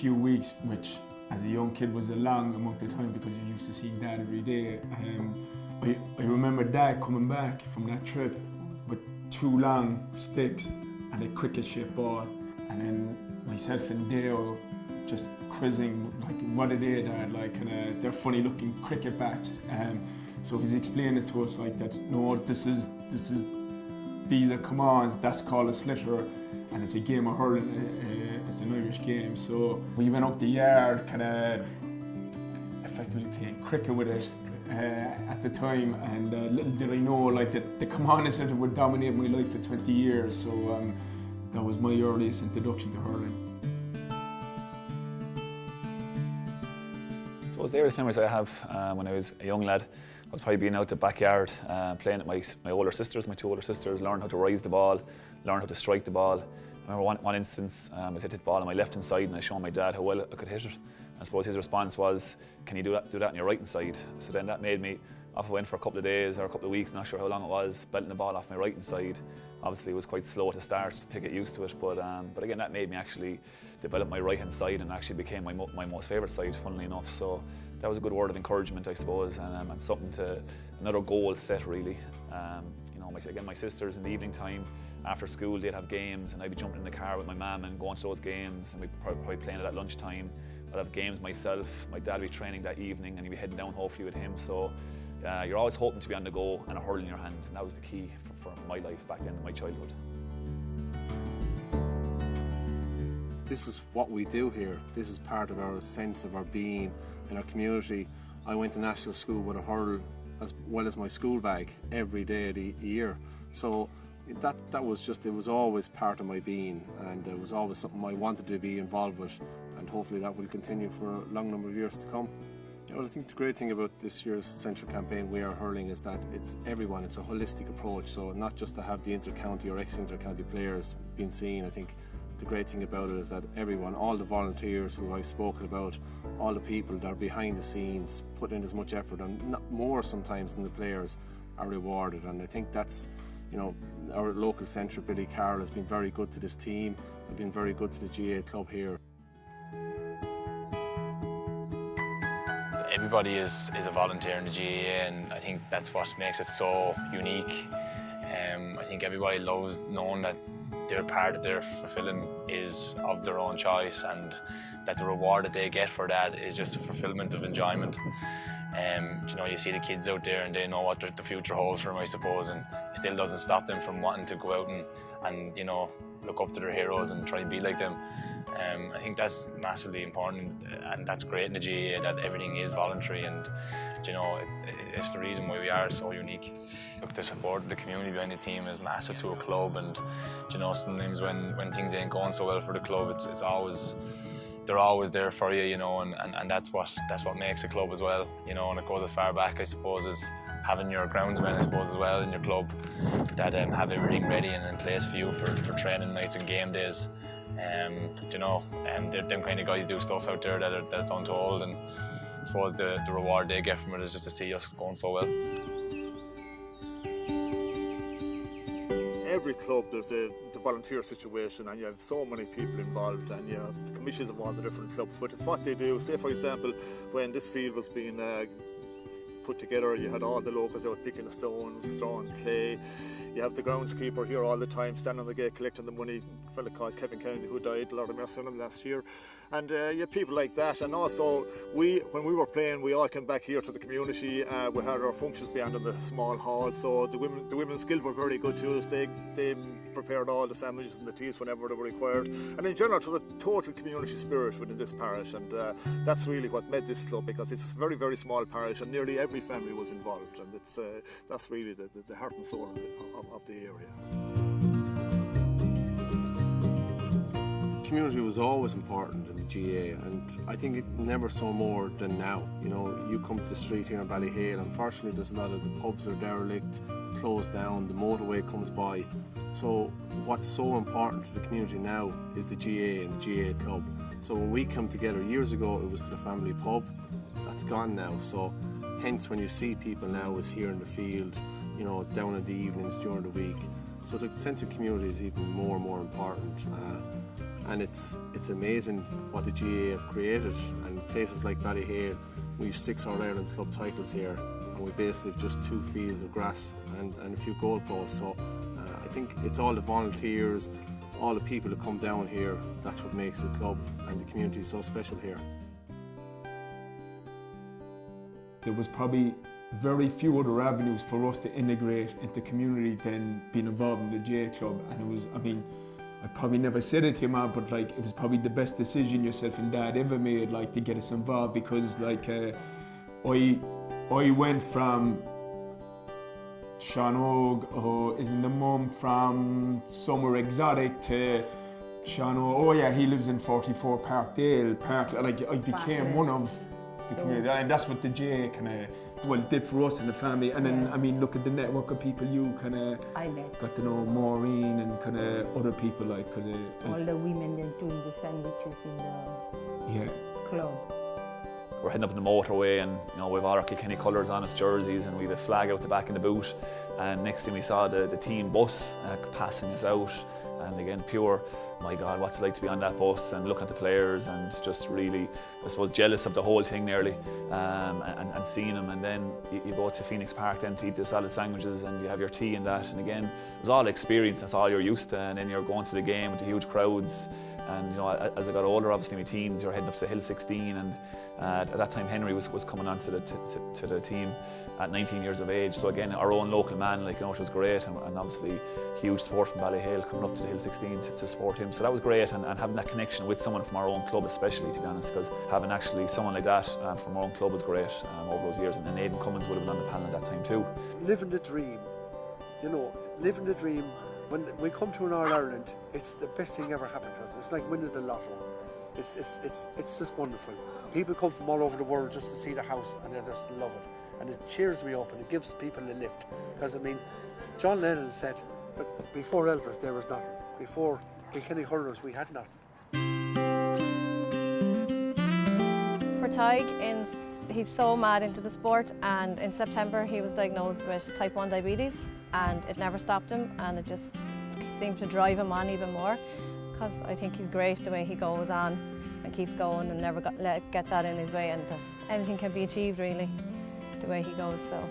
few weeks, which as a young kid was a long amount of time because you're used to seeing Dad every day. I remember Dad coming back from that trip with 2 long sticks and a cricket-shaped ball, and then myself and Dale just quizzing like, what are they, Dad? Like, they're funny-looking cricket bats. So he's explaining to us like that. No, these are commands. That's called a slitter, and it's a game of hurling. It's an Irish game. So we went up the yard, kind of effectively playing cricket with it at the time. And little did I know, like that the command center would dominate my life for 20 years. So that was my earliest introduction to hurling. So the earliest memories I have when I was a young lad was probably being out the backyard playing with my older sisters, my 2 older sisters, learn how to rise the ball, learn how to strike the ball. I remember one instance, I hit the ball on my left hand side and I showed my dad how well I could hit it. I suppose his response was, can you do that on your right hand side? So then that made me, off I went for a couple of days or a couple of weeks, not sure how long it was, belting the ball off my right hand side. Obviously it was quite slow to start to get used to it, but again that made me actually develop my right hand side and actually became my most favourite side, funnily enough. So that was a good word of encouragement, I suppose, and something another goal set really. You know, my sisters in the evening time after school they'd have games and I'd be jumping in the car with my mum and going to those games, and we'd probably playing it at lunchtime. I'd have games myself, my dad would be training that evening and he'd be heading down hopefully with him. So you're always hoping to be on the go and a hurl in your hand, and that was the key for my life back then in my childhood. This is what we do here. This is part of our sense of our being in our community. I went to national school with a hurl as well as my school bag every day of the year. So that was just, it was always part of my being, and it was always something I wanted to be involved with, and hopefully that will continue for a long number of years to come. Well, I think the great thing about this year's Centra campaign, We Are Hurling, is that it's everyone, it's a holistic approach, so not just to have the inter-county or ex-inter-county players being seen. I think the great thing about it is that everyone, all the volunteers who I've spoken about, all the people that are behind the scenes, put in as much effort, and not more sometimes than the players, are rewarded. And I think that's, you know, our local Centra, Billy Carroll, has been very good to this team and been very good to the GA club here. Everybody is a volunteer in the GAA, and I think that's what makes it so unique. I think everybody loves knowing that their part that they're fulfilling is of their own choice, and that the reward that they get for that is just a fulfillment of enjoyment. You know, you see the kids out there and they know what the future holds for them, I suppose, and it still doesn't stop them from wanting to go out and you know, look up to their heroes and try and be like them. I think that's massively important, and that's great in the GAA, that everything is voluntary, and you know, it's the reason why we are so unique. Look, the support of the community behind the team is massive to a club, and you know, sometimes when things ain't going so well for the club, it's always, they're always there for you, you know, and that's what makes a club as well, you know. And it goes as far back, I suppose, as having your groundsmen, I suppose, as well in your club, that have everything ready and in place for you for training nights and game days. You know, them kind of guys do stuff out there that's untold, and I suppose the reward they get from it is just to see us going so well. Every club, there's the volunteer situation, and you have so many people involved, and you have the commissions of all the different clubs, but it's what they do. Say, for example, when this field was being put together, you had all the locals out picking the stones, throwing clay. You have the groundskeeper here all the time, standing on the gate collecting the money, a fellow called Kevin Kennedy who died, a lot of mercy on him last year. And you have people like that, and also when we were playing, we all came back here to the community. We had our functions beyond in the small hall, so the women's skills were very good too. They prepared all the sandwiches and the teas whenever they were required. And in general, it was a total community spirit within this parish, and that's really what made this club, because it's a very, very small parish and nearly every family was involved, and that's really the heart and soul of the area. The community was always important in the GA, and I think it never so more than now. You know, you come to the street here in Ballyhale, unfortunately there's a lot of the pubs are derelict, closed down, the motorway comes by. So what's so important to the community now is the GA and the GA club. So when we come together, years ago it was to the family pub, that's gone now. So hence when you see people now is here in the field, you know, down in the evenings during the week. So the sense of community is even more and more important. and it's amazing what the GAA have created. And places like Ballyhale, we have 6 All-Ireland club titles here, and we basically have just 2 fields of grass and a few goalposts. So I think it's all the volunteers, all the people that come down here, that's what makes the club and the community so special here. There was probably very few other avenues for us to integrate into community than being involved in the GAA club, and it was, I mean, I probably never said it to your mum, but like it was probably the best decision yourself and dad ever made, like to get us involved, because like I went from Seán Óg Ó, isn't the mum from somewhere exotic, to Seán Óg Ó, yeah, he lives in 44 Parkdale, like I became one of the community, and that's what the GAA kind of did for us in the family. And then I mean, look at the network of people you kind of got to know, Maureen and kind of other people, like all the women that doing the sandwiches in the club. We're heading up in the motorway, and you know, we've all our Kilkenny colours on us, jerseys, and we've a flag out the back in the boot. And next thing we saw the team bus passing us out, and again, pure, my God, what's it like to be on that bus and looking at the players, and just really, I suppose, jealous of the whole thing nearly, and seeing them. And then you go to Phoenix Park then to eat the salad sandwiches, and you have your tea and that, and again, it was all experience, that's all you're used to. And then you're going to the game with the huge crowds, and you know, as I got older, obviously my teens, you're heading up to Hill 16, and at that time Henry was coming on to the team at 19 years of age. So again, our own local man, like, you know, which was great, and obviously huge support from Ballyhale coming up to the Hill 16 to support him. So that was great, and having that connection with someone from our own club especially, to be honest, because having actually someone like that from our own club was great over those years. And Aidan Cummins would have been on the panel at that time too. Living the dream, you know, living the dream. When we come to an All-Ireland, it's the best thing ever happened to us. It's like winning the lotto. It's just wonderful. People come from all over the world just to see the house, and they just love it. And it cheers me up, and it gives people a lift. Because I mean, John Lennon said, but before Elvis there was nothing. Before Kilkenny hurlers we had nothing. For Tig, he's so mad into the sport, and in September he was diagnosed with type 1 diabetes, and it never stopped him, and it just seemed to drive him on even more, because I think he's great the way he goes on and keeps going and never get that in his way, and that anything can be achieved really the way he goes. So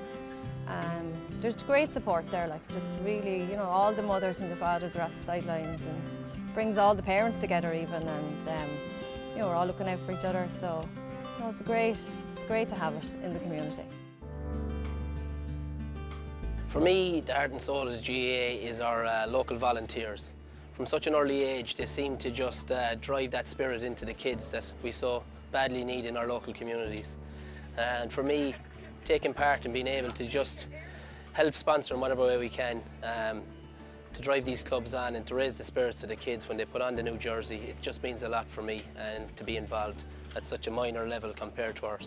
there's great support there, like just really, you know, all the mothers and the fathers are at the sidelines, and brings all the parents together even, and you know, we're all looking out for each other. So you know, it's great to have it in the community. For me, the heart and soul of the GAA is our local volunteers. From such an early age, they seem to just drive that spirit into the kids that we so badly need in our local communities. And for me, taking part and being able to just help sponsor in whatever way we can, to drive these clubs on and to raise the spirits of the kids when they put on the new jersey, it just means a lot for me, and to be involved at such a minor level compared to our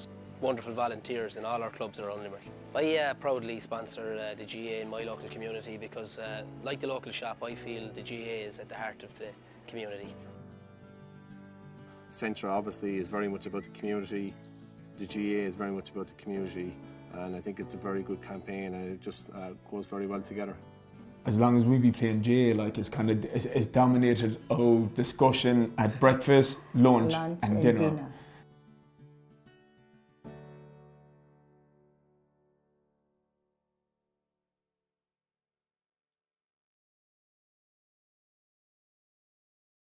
wonderful volunteers in all our clubs around Limerick. I proudly sponsor the GAA in my local community because, like the local shop, I feel the GAA is at the heart of the community. Centra obviously is very much about the community, the GAA is very much about the community, and I think it's a very good campaign, and it just goes very well together. As long as we be playing GAA, like it's dominated our discussion at breakfast, lunch and dinner.